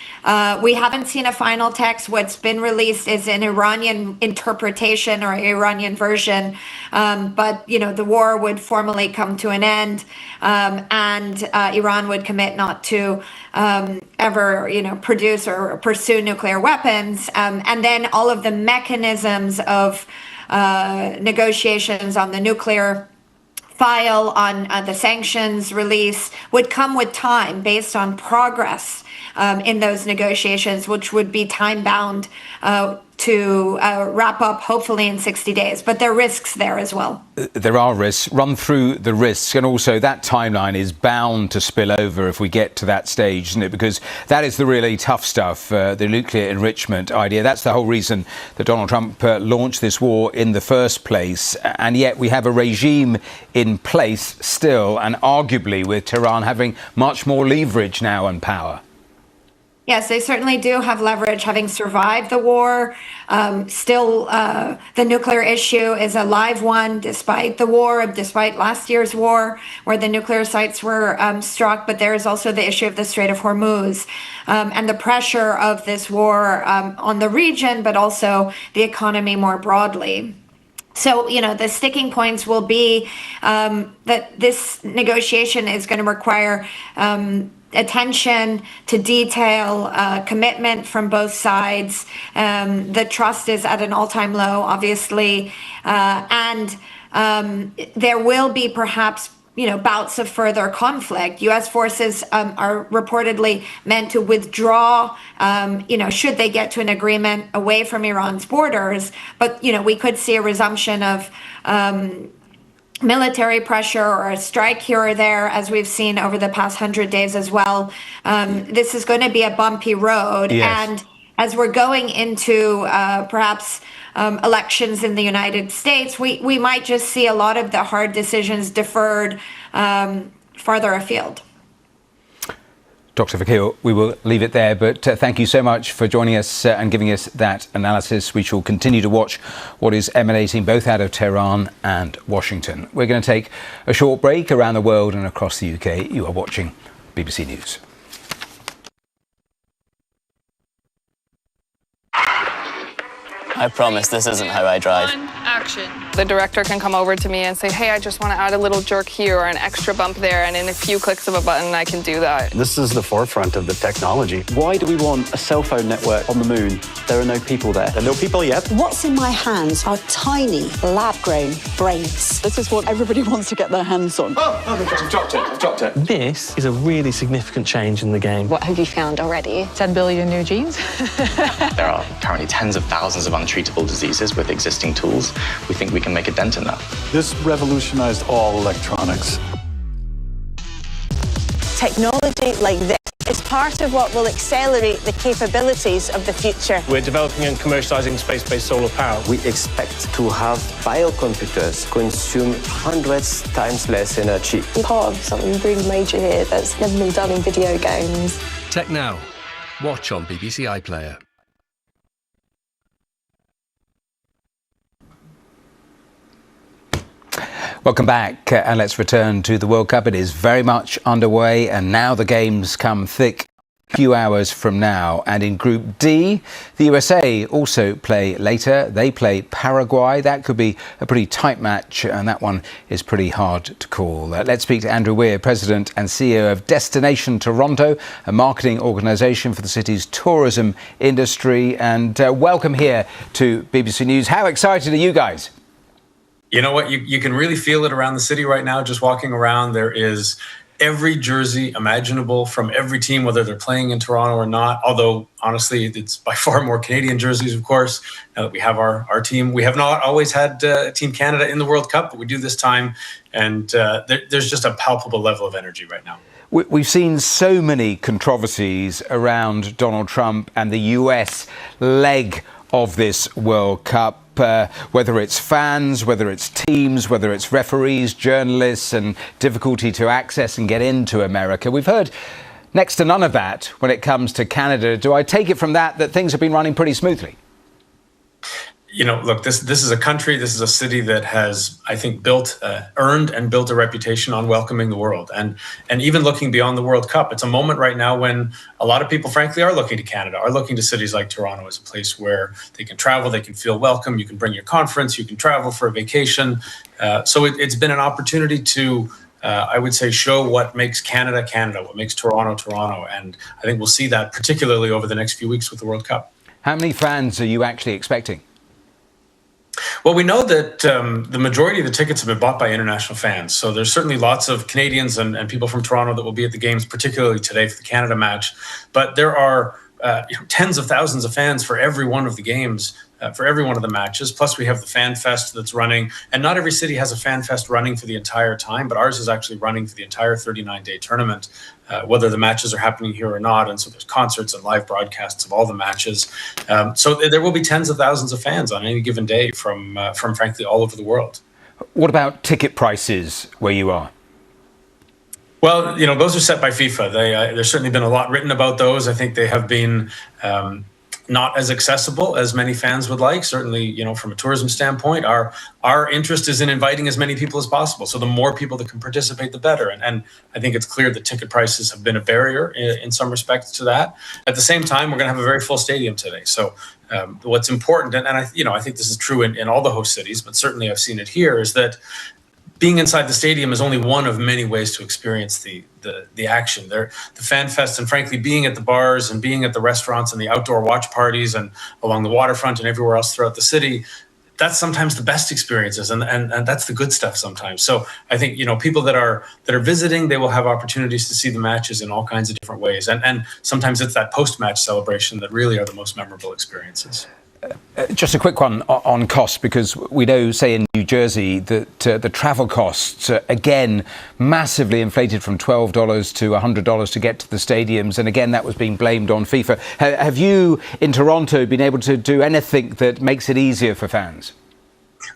S9: we haven't seen a final text. What's been released is an Iranian interpretation or Iranian version. But, the war would formally come to an end, and Iran would commit not to ever, produce or pursue nuclear weapons. And then all of the mechanisms of negotiations on the nuclear file, on the sanctions release, would come with time based on progress in those negotiations, which would be time bound to wrap up hopefully in 60 days. But there are risks there as well.
S1: There are risks. Run through the risks. And also that timeline is bound to spill over if we get to that stage, isn't it? Because that is the really tough stuff, the nuclear enrichment idea. That's the whole reason that Donald Trump launched this war in the first place. And yet we have a regime in place still, and arguably with Tehran having much more leverage now and power.
S9: Yes, they certainly do have leverage, having survived the war. Still, the nuclear issue is a live one, despite the war, despite last year's war, where the nuclear sites were struck. But there is also the issue of the Strait of Hormuz and the pressure of this war on the region, but also the economy more broadly. So, the sticking points will be that this negotiation is going to require attention to detail, commitment from both sides. The trust is at an all-time low, obviously, and there will be perhaps bouts of further conflict. U.S. forces are reportedly meant to withdraw, should they get to an agreement away from Iran's borders. But, we could see a resumption of military pressure or a strike here or there, as we've seen over the past 100 days as well. This is going to be a bumpy road.
S1: Yes.
S9: And as we're going into perhaps elections in the United States, we might just see a lot of the hard decisions deferred farther afield.
S1: Dr. Vakil, we will leave it there, but thank you so much for joining us and giving us that analysis. We shall continue to watch what is emanating both out of Tehran and Washington. We're going to take a short break around the world and across the UK. You are watching BBC News.
S10: I promise this isn't how I drive.
S16: Action. The director can come over to me and say, hey, I just want to add a little jerk here or an extra bump there, and in a few clicks of a button, I can do that.
S11: This is the forefront of the technology. Why do we want a cell phone network on the moon? There are no people there. There are no people yet.
S12: What's in my hands are tiny, lab-grown brains. This is what everybody wants to get their hands on.
S11: I've dropped it. This is a really significant change in the game.
S24: What have you found already?
S22: 10 billion new genes.
S10: There are currently tens of thousands of untreatable diseases with existing tools. We think we can make a dent in that.
S11: This revolutionized all electronics.
S12: Technology like this is part of what will accelerate the capabilities of the future.
S11: We're developing and commercializing space-based solar power.
S13: We expect to have biocomputers consume hundreds times less energy.
S24: I'm part of something really major here that's never been done in video games.
S15: Tech Now. Watch on BBC iPlayer.
S1: Welcome back, and let's return to the World Cup. It is very much underway, and now the games come thick few hours from now. And in Group D, the USA also play later. They play Paraguay. That could be a pretty tight match, and that one is pretty hard to call. Let's speak to Andrew Weir, President and CEO of Destination Toronto, a marketing organisation for the city's tourism industry. And welcome here to BBC News. How excited are you guys?
S14: You know what? You can really feel it around the city right now. Just walking around, there is every jersey imaginable from every team, whether they're playing in Toronto or not. Although, honestly, it's by far more Canadian jerseys, of course, now that we have our team. We have not always had Team Canada in the World Cup, but we do this time. And there's just a palpable level of energy right now.
S1: We've seen so many controversies around Donald Trump and the US leg of this World Cup. Whether it's fans, whether it's teams, whether it's referees, journalists, and difficulty to access and get into America. We've heard next to none of that when it comes to Canada. Do I take it from that things have been running pretty smoothly?
S14: You know, look, this is a country, this is a city that has, I think, earned and built a reputation on welcoming the world. And even looking beyond the World Cup, it's a moment right now when a lot of people, frankly, are looking to Canada, are looking to cities like Toronto as a place where they can travel, they can feel welcome, you can bring your conference, you can travel for a vacation. So it's been an opportunity to, I would say, show what makes Canada, Canada, what makes Toronto, Toronto. And I think we'll see that particularly over the next few weeks with the World Cup.
S1: How many fans are you actually expecting?
S14: Well, we know that the majority of the tickets have been bought by international fans. So there's certainly lots of Canadians and people from Toronto that will be at the games, particularly today for the Canada match. But there are tens of thousands of fans for every one of the games, for every one of the matches. Plus, we have the Fan Fest that's running. And not every city has a Fan Fest running for the entire time, but ours is actually running for the entire 39-day tournament, whether the matches are happening here or not. And so there's concerts and live broadcasts of all the matches. So there will be tens of thousands of fans on any given day from frankly, all over the world.
S1: What about ticket prices where you are?
S14: Well, you know, those are set by FIFA. There's certainly been a lot written about those. I think they have been not as accessible as many fans would like. Certainly, you know, from a tourism standpoint, our interest is in inviting as many people as possible. So the more people that can participate, the better. And I think it's clear that ticket prices have been a barrier in some respects to that. At the same time, we're going to have a very full stadium today. So what's important, and I think this is true in all the host cities, but certainly I've seen it here, is that being inside the stadium is only one of many ways to experience the action there. The Fan Fest, and frankly, being at the bars and being at the restaurants and the outdoor watch parties and along the waterfront and everywhere else throughout the city, that's sometimes the best experiences, and that's the good stuff sometimes. So I think, you know, people that are visiting, they will have opportunities to see the matches in all kinds of different ways. And sometimes it's that post-match celebration that really are the most memorable experiences.
S1: Just a quick one on costs, because we know, say, in New Jersey, that the travel costs, again, massively inflated from $12 to $100 to get to the stadiums. And again, that was being blamed on FIFA. Have you, in Toronto, been able to do anything that makes it easier for fans?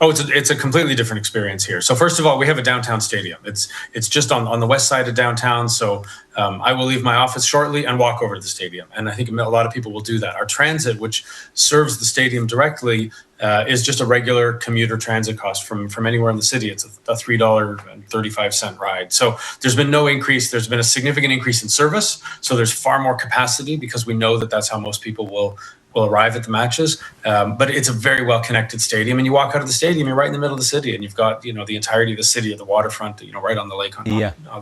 S14: Oh, it's a completely different experience here. So first of all, we have a downtown stadium. It's just on the west side of downtown. So I will leave my office shortly and walk over to the stadium. And I think a lot of people will do that. Our transit, which serves the stadium directly, is just a regular commuter transit cost from anywhere in the city. It's a $3.35 ride. So there's been no increase. There's been a significant increase in service. So there's far more capacity because we know that that's how most people will arrive at the matches. But it's a very well-connected stadium. And you walk out of the stadium, you're right in the middle of the city, and you've got, you know, the entirety of the city at the waterfront, you know, right on the lake, on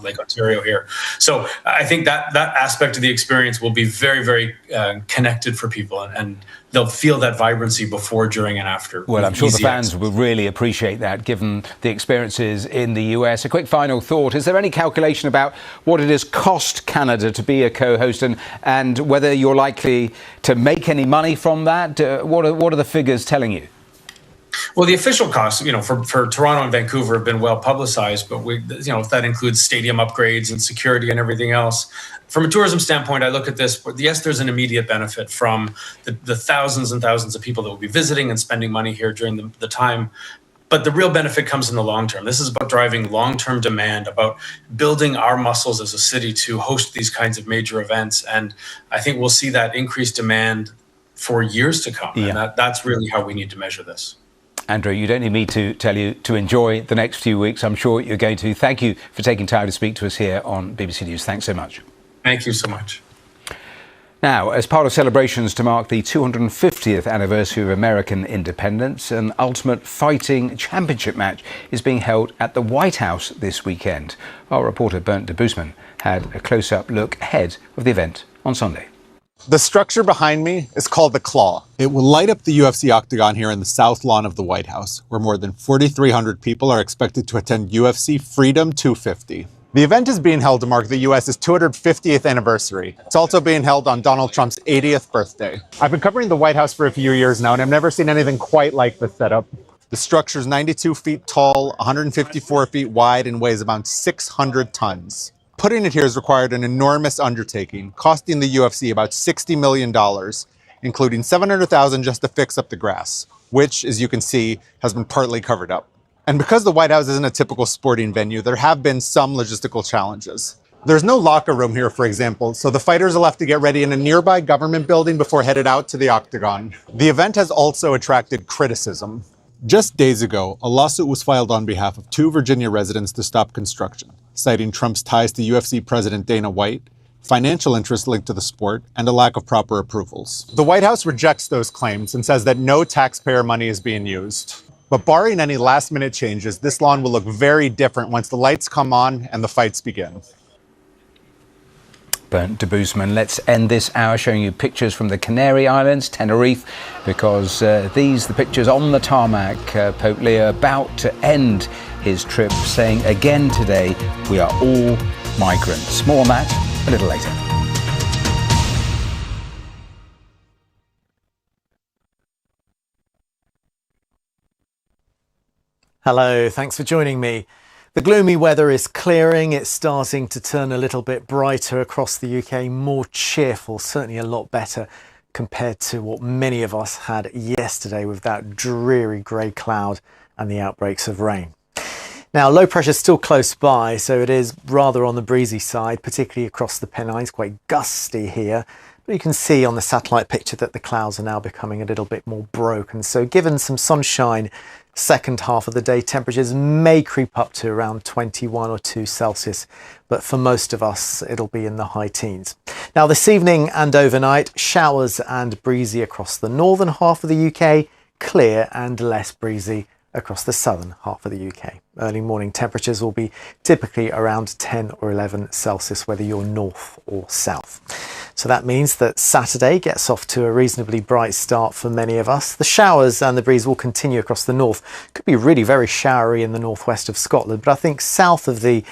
S14: Lake Ontario here. So I think that aspect of the experience will be very, very connected for people, and they'll feel that vibrancy before, during, and after.
S1: Well, I'm sure the fans will really appreciate that, given the experiences in the US. A quick final thought. Is there any calculation about what it has cost Canada to be a co-host, and whether you're likely to make any money from that? What are the figures telling you?
S14: Well, the official costs, you know, for Toronto and Vancouver have been well publicized, but that includes stadium upgrades and security and everything else. From a tourism standpoint, I look at this, yes, there's an immediate benefit from the thousands and thousands of people that will be visiting and spending money here during the time. But the real benefit comes in the long term. This is about driving long-term demand, about building our muscles as a city to host these kinds of major events. And I think we'll see that increased demand for years to come. Yeah. And that's really how we need to measure this.
S1: Andrew, you don't need me to tell you to enjoy the next few weeks. I'm sure you're going to. Thank you for taking time to speak to us here on BBC News. Thanks so much.
S14: Thank you so much.
S1: Now, as part of celebrations to mark the 250th anniversary of American independence, an Ultimate Fighting Championship match is being held at the White House this weekend. Our reporter Bernd Debusman had a close-up look ahead of the event on Sunday.
S17: The structure behind me is called the Claw. It will light up the UFC octagon here in the south lawn of the White House, where more than 4,300 people are expected to attend UFC Freedom 250. The event is being held to mark the US's 250th anniversary. It's also being held on Donald Trump's 80th birthday. I've been covering the White House for a few years now, and I've never seen anything quite like this setup. The structure is 92 feet tall, 154 feet wide, and weighs about 600 tons. Putting it here has required an enormous undertaking, costing the UFC about $60 million, including $700,000 just to fix up the grass, which, as you can see, has been partly covered up. And because the White House isn't a typical sporting venue, there have been some logistical challenges. There's no locker room here, for example, so the fighters will have to get ready in a nearby government building before headed out to the octagon. The event has also attracted criticism. Just days ago, a lawsuit was filed on behalf of 2 Virginia residents to stop construction, citing Trump's ties to UFC President Dana White, financial interests linked to the sport, and a lack of proper approvals. The White House rejects those claims and says that no taxpayer money is being used. But barring any last-minute changes, this lawn will look very different once the lights come on and the fights begin.
S1: Bernd Debusman, let's end this hour showing you pictures from the Canary Islands, Tenerife, because the pictures on the tarmac. Pope Leo about to end his trip, saying again today, we are all migrants. More on that a little later.
S18: Hello, thanks for joining me. The gloomy weather is clearing. It's starting to turn a little bit brighter across the UK, more cheerful, certainly a lot better compared to what many of us had yesterday with that dreary grey cloud and the outbreaks of rain. Now, low pressure is still close by, so it is rather on the breezy side, particularly across the Pennines, quite gusty here. But you can see on the satellite picture that the clouds are now becoming a little bit more broken. So given some sunshine, second half of the day, temperatures may creep up to around 21 or 2 Celsius, but for most of us, it'll be in the high teens. Now, this evening and overnight, showers and breezy across the northern half of the UK, clear and less breezy across the southern half of the UK. Early morning temperatures will be typically around 10 or 11 Celsius, whether you're north or south. So that means that Saturday gets off to a reasonably bright start for many of us. The showers and the breeze will continue across the north. Could be really very showery in the northwest of Scotland, but I think south of the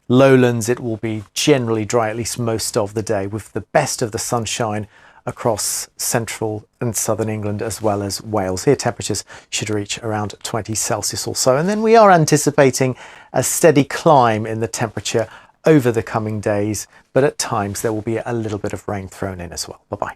S18: lowlands it will be generally dry, at least most of the day, with the best of the sunshine across central and southern England as well as Wales. Here temperatures should reach around 20 Celsius or so. And then we are anticipating a steady climb in the temperature over the coming days, but at times there will be a little bit of rain thrown in as well. Bye-bye.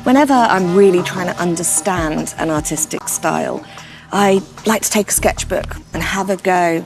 S19: Whenever I'm really trying to understand an artistic style, I like to take a sketchbook and have a go